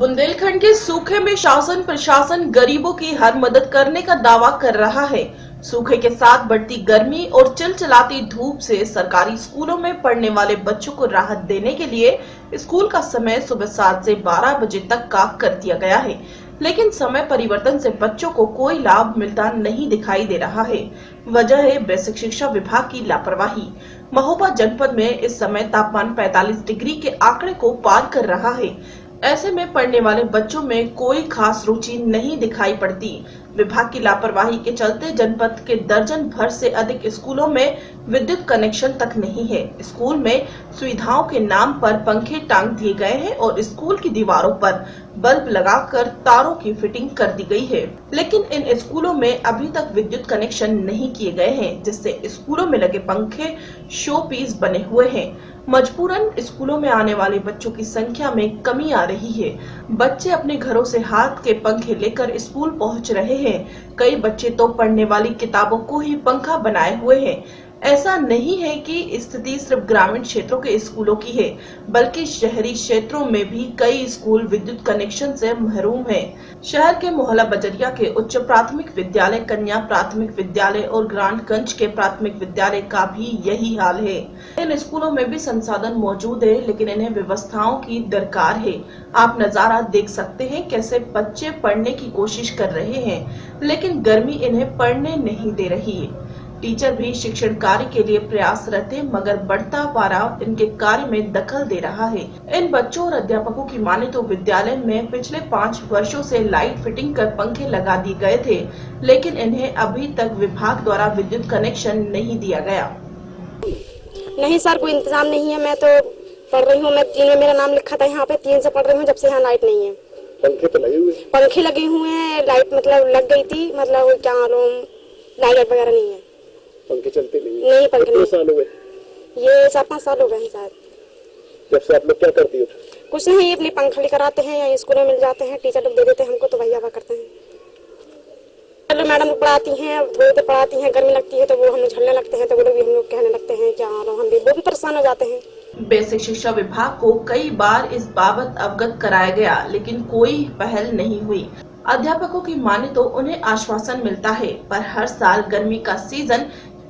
बुंदेलखंड के सूखे में शासन प्रशासन गरीबों की हर मदद करने का दावा कर रहा है। सूखे के साथ बढ़ती गर्मी और चिलचिलाती धूप से सरकारी स्कूलों में पढ़ने वाले बच्चों को राहत देने के लिए स्कूल का समय सुबह 7 से 12 बजे तक का कर दिया गया है, लेकिन समय परिवर्तन से बच्चों को कोई लाभ मिलता नहीं दिखाई दे रहा है। वजह है बेसिक शिक्षा विभाग की लापरवाही। महोबा जनपद में इस समय तापमान 45 डिग्री के आंकड़े को पार कर रहा है। ऐसे में पढ़ने वाले बच्चों में कोई खास रुचि नहीं दिखाई पड़ती। विभाग की लापरवाही के चलते जनपद के दर्जन भर से अधिक स्कूलों में विद्युत कनेक्शन तक नहीं है। स्कूल में सुविधाओं के नाम पर पंखे टांग दिए गए हैं और स्कूल की दीवारों पर बल्ब लगाकर तारों की फिटिंग कर दी गई है, लेकिन इन स्कूलों में अभी तक विद्युत कनेक्शन नहीं किए गए हैं, जिससे स्कूलों में लगे पंखे शो पीस बने हुए हैं। मजबूरन स्कूलों में आने वाले बच्चों की संख्या में कमी आ रही है। बच्चे अपने घरों से हाथ के पंखे लेकर स्कूल पहुंच रहे हैं। कई बच्चे तो पढ़ने वाली किताबों को ही पंखा बनाए हुए हैं। ऐसा नहीं है कि स्थिति सिर्फ ग्रामीण क्षेत्रों के स्कूलों की है, बल्कि शहरी क्षेत्रों में भी कई स्कूल विद्युत कनेक्शन से महरूम हैं। शहर के मोहल्ला बजरिया के उच्च प्राथमिक विद्यालय, कन्या प्राथमिक विद्यालय और ग्रांटगंज के प्राथमिक विद्यालय का भी यही हाल है। इन स्कूलों में भी संसाधन मौजूद है, लेकिन इन्हें व्यवस्थाओं की दरकार है। आप नजारा देख सकते हैं कैसे बच्चे पढ़ने की कोशिश कर रहे हैं, लेकिन गर्मी इन्हें पढ़ने नहीं दे रही है। टीचर भी शिक्षण कार्य के लिए प्रयासरत है, मगर बढ़ता पारा इनके कार्य में दखल दे रहा है। इन बच्चों और अध्यापकों की माने तो विद्यालय में पिछले 5 वर्षों से लाइट फिटिंग कर पंखे लगा दिए गए थे, लेकिन इन्हें अभी तक विभाग द्वारा विद्युत कनेक्शन नहीं दिया गया। नहीं सर, कोई इंतजाम नहीं है। मैं तो पढ़ रही हूँ, मैं 3 में मेरा नाम लिखा था यहाँ पे, 3 से पढ़ रही हूँ जब से यहाँ लाइट नहीं है। पंखे तो लगे हुए? पंखे लगे हुए हैं, लाइट मतलब लग गई थी, मतलब क्या मालूम लाइट वगैरह नहीं है। पंखे चलते नहीं? नहीं, पंखे नहीं। साल हो गए? ये 4-5 साल हो गए हैं शायद। जब से आप लोग क्या करती हो? कुछ नहीं, अपने पंखा लेकर आते हैं या स्कूल में मिल जाते हैं, टीचर लोग दे देते हैं हमको, तो वही हवा करते हैं। मैडम लोग पढ़ाती हैं, थोड़ी देर पढ़ाती हैं, गर्मी लगती है तो वो हम लोग झलने लगते हैं, तो वो लोग भी हम लोग कहने लगते हैं क्या हम भी वो भी परेशान हो जाते हैं। बेसिक शिक्षा विभाग को कई बार इस बाबत अवगत कराया गया, लेकिन कोई पहल नहीं हुई। अध्यापकों की माने तो उन्हें आश्वासन मिलता है, पर हर साल गर्मी का सीजन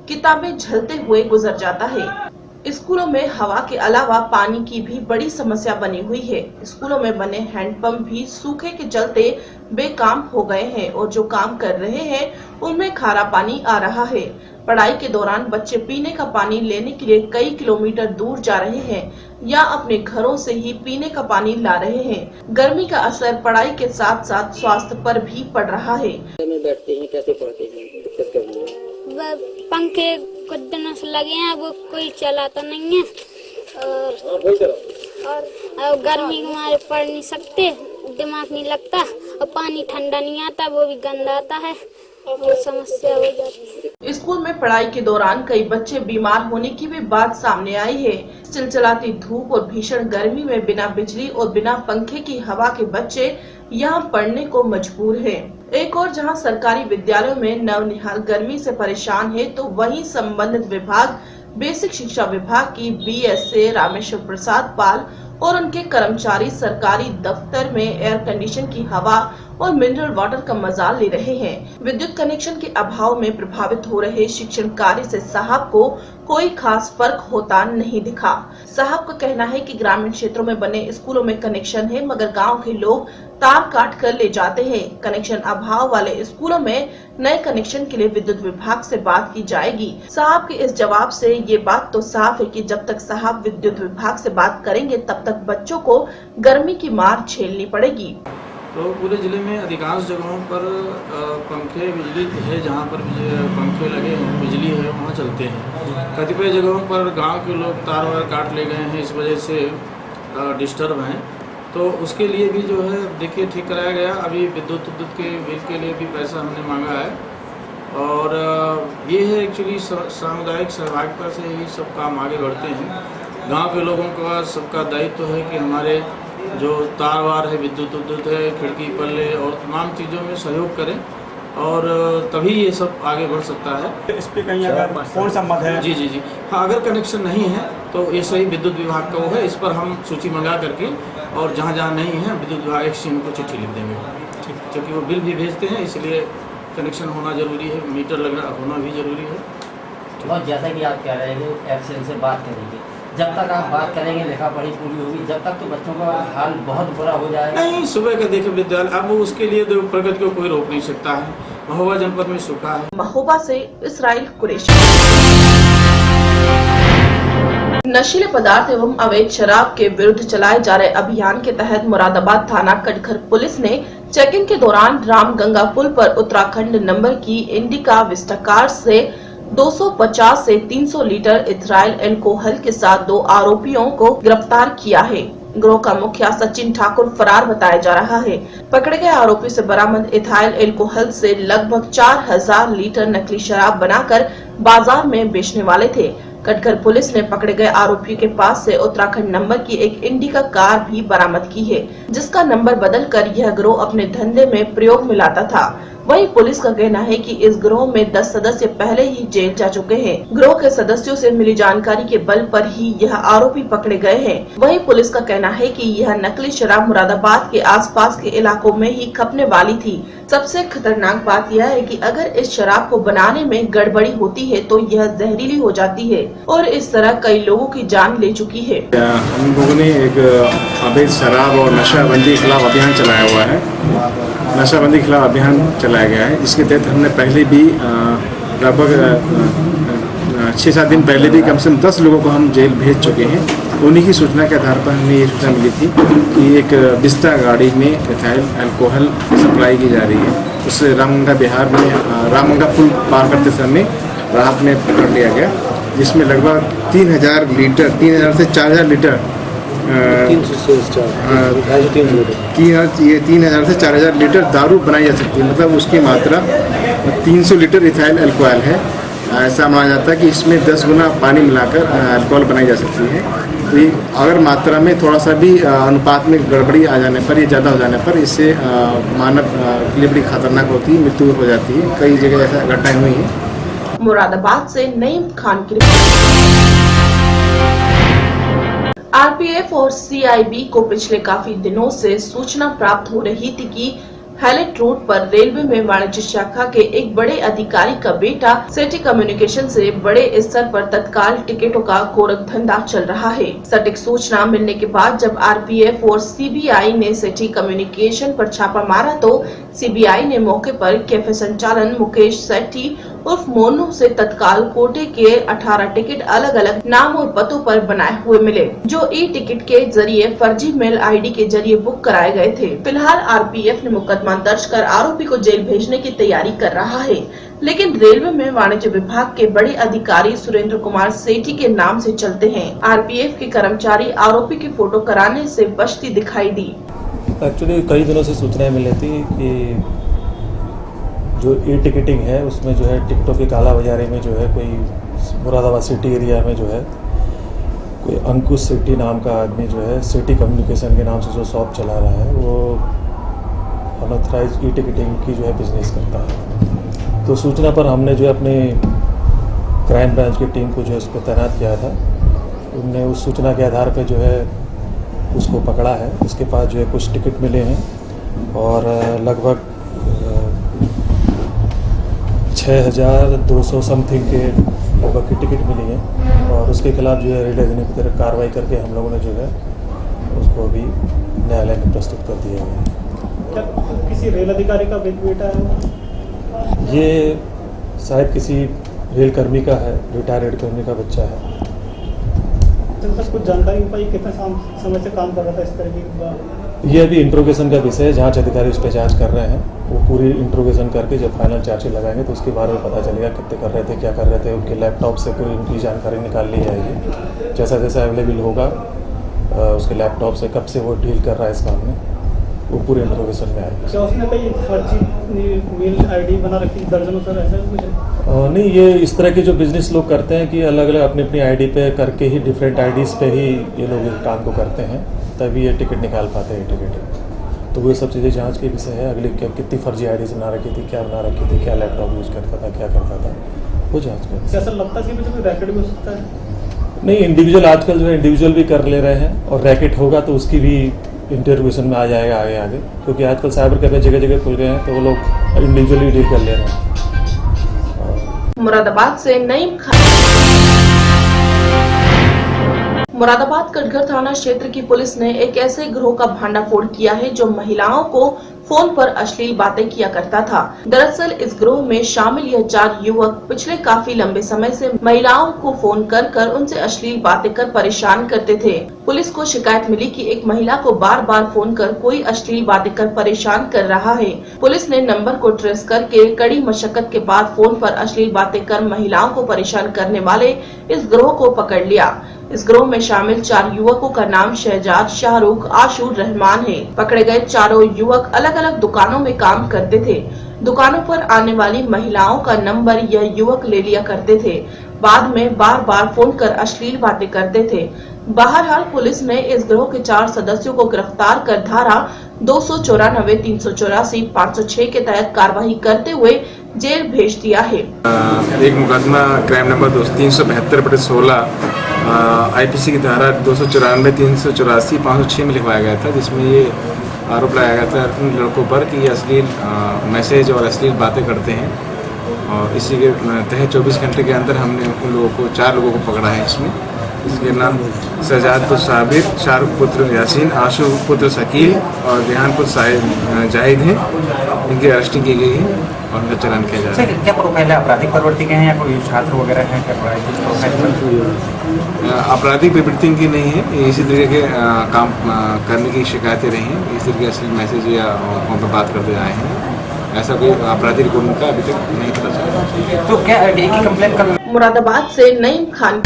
किताबें झलते हुए गुजर जाता है। स्कूलों में हवा के अलावा पानी की भी बड़ी समस्या बनी हुई है। स्कूलों में बने हैंडपंप भी सूखे के चलते बेकाम हो गए हैं और जो काम कर रहे हैं उनमें खारा पानी आ रहा है। पढ़ाई के दौरान बच्चे पीने का पानी लेने के लिए कई किलोमीटर दूर जा रहे हैं या अपने घरों से ही पीने का पानी ला रहे हैं। गर्मी का असर पढ़ाई के साथ साथ स्वास्थ्य पर भी पड़ रहा है। बैठते हैं, कैसे पढ़ते हैं? पंखे कुछ दिनों से लगे हैं, वो कोई चलाता नहीं है और गर्मी के मारे पढ़ नहीं सकते, दिमाग नहीं लगता और पानी ठंडा नहीं आता, वो भी गंदा आता है, वो समस्या हो जाती है। स्कूल में पढ़ाई के दौरान कई बच्चे बीमार होने की भी बात सामने आई है। चिलचिलाती धूप और भीषण गर्मी में बिना बिजली और बिना पंखे की हवा के बच्चे यहाँ पढ़ने को मजबूर हैं। एक और जहाँ सरकारी विद्यालयों में नवनिहाल गर्मी से परेशान है, तो वहीं संबंधित विभाग बेसिक शिक्षा विभाग की BSA रामेश्वर प्रसाद पाल और उनके कर्मचारी सरकारी दफ्तर में एयर कंडीशन की हवा और मिनरल वाटर का मजा ले रहे हैं। विद्युत कनेक्शन के अभाव में प्रभावित हो रहे शिक्षण कार्य से साहब को कोई खास फर्क होता नहीं दिखा। साहब का कहना है कि ग्रामीण क्षेत्रों में बने स्कूलों में कनेक्शन है, मगर गांव के लोग तार काट कर ले जाते हैं। कनेक्शन अभाव वाले स्कूलों में नए कनेक्शन के लिए विद्युत विभाग से बात की जाएगी। साहब के इस जवाब से ये बात तो साफ है कि जब तक साहब विद्युत विभाग से बात करेंगे तब तक बच्चों को गर्मी की मार झेलनी पड़ेगी। तो पूरे ज़िले में अधिकांश जगहों पर पंखे बिजली है, जहाँ पर पंखे लगे हैं बिजली है वहाँ चलते हैं। कतिपय जगहों पर गांव के लोग तार वार काट ले गए हैं, इस वजह से डिस्टर्ब हैं, तो उसके लिए भी जो है देखिए ठीक कराया गया। अभी विद्युत के बिल के लिए भी पैसा हमने मांगा है और ये है एक्चुअली सामुदायिक सहभागिता से ही सब काम आगे बढ़ते हैं। गांव के लोगों का सबका दायित्व है कि हमारे जो तार वार है, विद्युत है, खिड़की पल्ले और तमाम चीज़ों में सहयोग करें और तभी ये सब आगे बढ़ सकता है। इस पे कहीं अगर कौन सा मत है? जी हाँ, अगर कनेक्शन नहीं है तो ये सही विद्युत विभाग का वो है, इस पर हम सूची मंगा करके और जहाँ जहाँ नहीं है विद्युत विभाग एक सीम को चिट्ठी लिख देंगे, क्योंकि वो बिल भी भेजते हैं, इसलिए कनेक्शन होना ज़रूरी है, मीटर लगना होना भी ज़रूरी है। बहुत जैसा कि आप कह रहे हैं एक्शन से बात करेंगे, जब तक आप बात करेंगे लिखा पढ़ी पूरी होगी, जब तक तो बच्चों का हाल बहुत बुरा हो जाएगा। नहीं, सुबह का देखिए विद्यालय, अब उसके लिए तो प्रगति को कोई रोक नहीं सकता है। महोबा जनपद में सूखा है। महोबा से इसराइल कुरैशी। नशीले पदार्थ एवं अवैध शराब के विरुद्ध चलाए जा रहे अभियान के तहत मुरादाबाद थाना कटघर पुलिस ने चेकिंग के दौरान रामगंगा पुल पर उत्तराखंड नंबर की इंडिका विस्टा कार से 250 से 300 लीटर इथराइल अल्कोहल के साथ 2 आरोपियों को गिरफ्तार किया है। गिरोह का मुखिया सचिन ठाकुर फरार बताया जा रहा है। पकड़े गए आरोपी से बरामद इथाइल अल्कोहल से लगभग 4000 लीटर नकली शराब बनाकर बाजार में बेचने वाले थे। कटघर पुलिस ने पकड़े गए आरोपियों के पास से उत्तराखंड नंबर की एक इंडिका कार भी बरामद की है, जिसका नंबर बदलकर यह गिरोह अपने धंधे में प्रयोग में लाता था। वहीं पुलिस का कहना है कि इस गिरोह में 10 सदस्य पहले ही जेल जा चुके हैं। गिरोह के सदस्यों से मिली जानकारी के बल पर ही यह आरोपी पकड़े गए हैं। वहीं पुलिस का कहना है कि यह नकली शराब मुरादाबाद के आसपास के इलाकों में ही खपने वाली थी। सबसे खतरनाक बात यह है कि अगर इस शराब को बनाने में गड़बड़ी होती है तो यह जहरीली हो जाती है और इस तरह कई लोगों की जान ले चुकी है। हम लोगों ने एक अवैध शराब और नशाबंदी के खिलाफ अभियान चलाया हुआ है। नशाबंदी के खिलाफ अभियान चलाया गया है, जिसके तहत हमने पहले भी लगभग 6-7 दिन पहले भी कम से कम 10 लोगों को हम जेल भेज चुके हैं। उन्हीं की सूचना के आधार पर हमें ये सूचना मिली थी कि एक विस्टा गाड़ी में इथाइल अल्कोहल सप्लाई की जा रही है। उस रामगंगा बिहार में रामगंगा पुल पार करते समय रात में पकड़ लिया गया, जिसमें लगभग 3000 से 4000 लीटर 3000 से 4000 लीटर दारू बनाई जा सकती है। मतलब उसकी मात्रा 300 लीटर इथाइल अल्कोहल है। ऐसा माना जाता है कि इसमें 10 गुना पानी मिलाकर अल्कोहल बनाई जा सकती है। तो ये अगर मात्रा में थोड़ा सा भी अनुपात में गड़बड़ी आ जाने पर, ये ज़्यादा हो जाने पर इससे मानव के लिए बड़ी खतरनाक होती है, मृत्यु हो जाती है। कई जगह ऐसा घटनाएं हुई हैं। मुरादाबाद से नईम खान की आरपीएफ और सीआईबी को पिछले काफी दिनों से सूचना प्राप्त हो रही थी कि हैलेट रोड पर रेलवे में वाणिज्य शाखा के एक बड़े अधिकारी का बेटा सिटी कम्युनिकेशन से बड़े स्तर पर तत्काल टिकटों का गोरख धंधा चल रहा है। सटीक सूचना मिलने के बाद जब आरपीएफ और सीबीआई ने सिटी कम्युनिकेशन पर छापा मारा तो सीबीआई ने मौके पर कैफे संचालन मुकेश सेठी उर्फ मोनू से तत्काल कोटे के 18 टिकट अलग अलग नाम और पतों पर बनाए हुए मिले, जो ई टिकट के जरिए फर्जी मेल आईडी के जरिए बुक कराए गए थे। फिलहाल आरपीएफ ने मुकदमा दर्ज कर आरोपी को जेल भेजने की तैयारी कर रहा है, लेकिन रेलवे में वाणिज्य विभाग के बड़े अधिकारी सुरेंद्र कुमार सेठी के नाम से चलते हैं। आरपीएफ के कर्मचारी आरोपी की फोटो कराने से बचती दिखाई दी। एक्चुअली कई दिनों से सूचनाएं मिल रही थी कि जो ई टिकटिंग है उसमें जो है टिकटों की काला बाजारी में जो है कोई मुरादाबाद सिटी एरिया में जो है कोई अंकुश सेठी नाम का आदमी जो है सिटी कम्युनिकेशन के नाम से जो शॉप चला रहा है, वो अनऑथराइज ई टिकटिंग की जो है बिजनेस करता है। तो सूचना पर हमने जो है अपने क्राइम ब्रांच की टीम को जो है उस पर तैनात किया था। उनने उस सूचना के आधार पर जो है उसको पकड़ा है। उसके पास जो है कुछ टिकट मिले हैं और लगभग 6200 समथिंग के लगभग की टिकट मिली है और उसके खिलाफ जो है रेड एजेंसी की तरफ कार्रवाई करके हम लोगों ने जो है उसको अभी न्यायालय में प्रस्तुत कर दिया है। क्या किसी रेल अधिकारी का बेटा है? ये शायद किसी रेल कर्मी का है, रिटायर्ड रेल कर्मी का बच्चा है। तो सर कुछ जानकारी हो पाई कितने समय से काम कर रहा था इस तरह की? ये अभी इंट्रोगेशन का विषय है, जांच अधिकारी उस पर जांच कर रहे हैं। वो पूरी इंट्रोगेशन करके जब फाइनल चार्जशीट लगाएंगे तो उसके बारे में पता चलेगा कितने कर रहे थे, क्या कर रहे थे। उनके लैपटॉप से पूरी उनकी जानकारी निकाल ली जाएगी। जैसा जैसा अवेलेबल होगा उसके लैपटॉप से कब से वो डील कर रहा है इस काम में, वो पूरे इंट्रोगेशन में आएगी। क्या उसने कई फर्जी मेल आईडी बना रखी दर्जनों सर, ऐसा कुछ? नहीं, ये इस तरह के जो बिजनेस लोग करते हैं कि अलग अलग अपनी अपनी आईडी पे करके ही डिफरेंट आईडीज़ पे ही ये लोग इस काम को करते हैं, तभी ये टिकट निकाल पाते हैं टिकट। तो वो सब चीज़ें जांच के विषय है। अगले कितनी फर्जी आईडीज़ बना रखी थी, क्या बना रखी थी, क्या लैपटॉप यूज़ करता था, क्या करता था, वो जांच कर। क्या सर लगता है कि कोई रैकेट भी हो सकता है? नहीं, इंडिविजुअल आजकल जो है इंडिविजुअल भी कर ले रहे हैं, और रैकेट होगा तो उसकी भी इंटरव्यूशन में आ जाएगा आगे, क्योंकि आजकल साइबर कैफे जगह जगह खुल गए हैं तो वो लोग इंडिविजुअली डील कर ले रहे हैं। मुरादाबाद से नईम खान। मुरादाबाद कटघर थाना क्षेत्र की पुलिस ने एक ऐसे गिरोह का भांडाफोड़ किया है जो महिलाओं को फोन पर अश्लील बातें किया करता था। दरअसल इस गिरोह में शामिल यह 4 युवक पिछले काफी लंबे समय से महिलाओं को फोन कर उनसे अश्लील बातें कर परेशान करते थे। पुलिस को शिकायत मिली कि एक महिला को बार बार फोन कर कोई अश्लील बातें कर परेशान कर रहा है। पुलिस ने नंबर को ट्रेस करके कड़ी मशक्कत के बाद फोन पर अश्लील बातें कर महिलाओं को परेशान करने वाले इस गिरोह को पकड़ लिया। इस गिरोह में शामिल 4 युवकों का नाम शहजाद, शाहरुख, आशु, रहमान है। पकड़े गए चारों युवक अलग अलग दुकानों में काम करते थे। दुकानों पर आने वाली महिलाओं का नंबर यह युवक ले लिया करते थे। बाद में बार बार फोन कर अश्लील बातें करते थे। बहरहाल पुलिस ने इस गिरोह के 4 सदस्यों को गिरफ्तार कर धारा 294, 384, 506 के तहत कार्रवाई करते हुए जेल भेज दिया है। एक मुकदमा क्राइम नंबर 372/16 आईपीसी की धारा 294, 384, 506 में लिखवाया गया था, जिसमें ये आरोप लगाया गया था उन लड़कों पर कि ये अश्लील मैसेज और अश्लील बातें करते हैं। और इसी के तहत 24 घंटे के अंदर हमने उन लोगों को 4 लोगों को पकड़ा है। इसमें इसके नाम शहजाद पुत्र साबिर, शाहरुख पुत्र यासीन, आशु पुत्र शकील और रेहान पुत्र जाहिद हैं। इनकी अरेस्टिंग की गई है और उनका चालान किया जा रहा है। क्या प्रोफाइल है? आपराधिक प्रवृत्ति के हैं या कोई छात्र वगैरह हैं? क्या आपराधिक प्रवृत्ति इनकी नहीं है, ये इसी तरीके के काम करने की शिकायतें रही हैं। इस तरीके से मैसेज या फोन पर बात करते आए हैं। ऐसा कोई आपराधिक रिकॉर्ड उनका अभी तक नहीं पता चला। तो क्या एक ही कंप्लेंट कर? मुरादाबाद से नईम खान।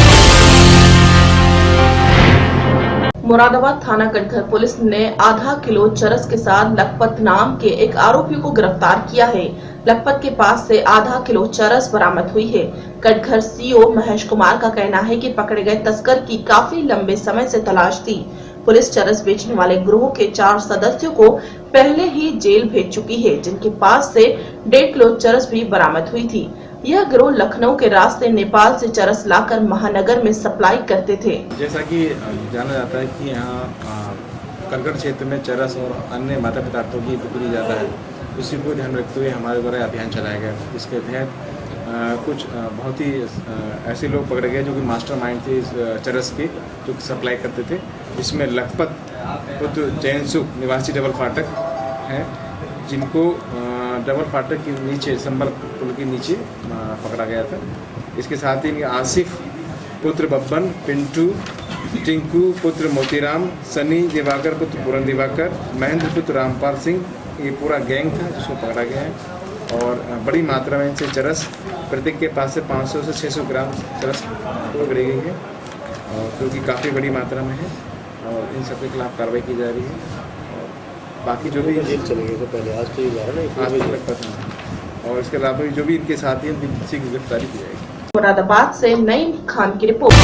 मुरादाबाद थाना कटघर पुलिस ने आधा किलो चरस के साथ लखपत नाम के एक आरोपी को गिरफ्तार किया है। लखपत के पास से आधा किलो चरस बरामद हुई है। कटघर सीओ महेश कुमार का कहना है कि पकड़े गए तस्कर की काफी लंबे समय से तलाश थी। पुलिस चरस बेचने वाले गिरोह के 4 सदस्यों को पहले ही जेल भेज चुकी है, जिनके पास से 1.5 किलो चरस भी बरामद हुई थी। यह गिरोह लखनऊ के रास्ते नेपाल से चरस लाकर महानगर में सप्लाई करते थे। जैसा कि जाना जाता है कि यहाँ कटघर क्षेत्र में चरस और अन्य मादक पदार्थों की बिक्री ज़्यादा है, उसी को ध्यान रखते हुए हमारे द्वारा अभियान चलाया गया। इसके तहत कुछ बहुत ही ऐसे लोग पकड़े गए जो कि मास्टरमाइंड थे इस चरस के, जो सप्लाई करते थे। इसमें लखपत पुत्र जैनसुख निवासी डबल फाटक हैं, जिनको डबल फाटक के नीचे संबल पुल के नीचे पकड़ा गया था। इसके साथ ही आसिफ पुत्र बब्बन, पिंटू, टिंकू पुत्र मोतीराम, सनी दिवाकर पुत्र पूरन दिवाकर, महेंद्र पुत्र रामपाल सिंह, ये पूरा गैंग था जिसको पकड़ा गया है। और बड़ी मात्रा में इनसे चरस, प्रत्येक के पास से 500 से 600 ग्राम चरस पकड़ी गई है, और क्योंकि काफ़ी बड़ी मात्रा में है और इन सबके खिलाफ कार्रवाई की जा रही है। और बाकी जो भी जेल चले गए तो पहले आज तो लगता था, और इसके अलावा जो भी इनके साथी हैं उनकी गिरफ्तारी की जाएगी। मुरादाबाद से नईम खान की रिपोर्ट।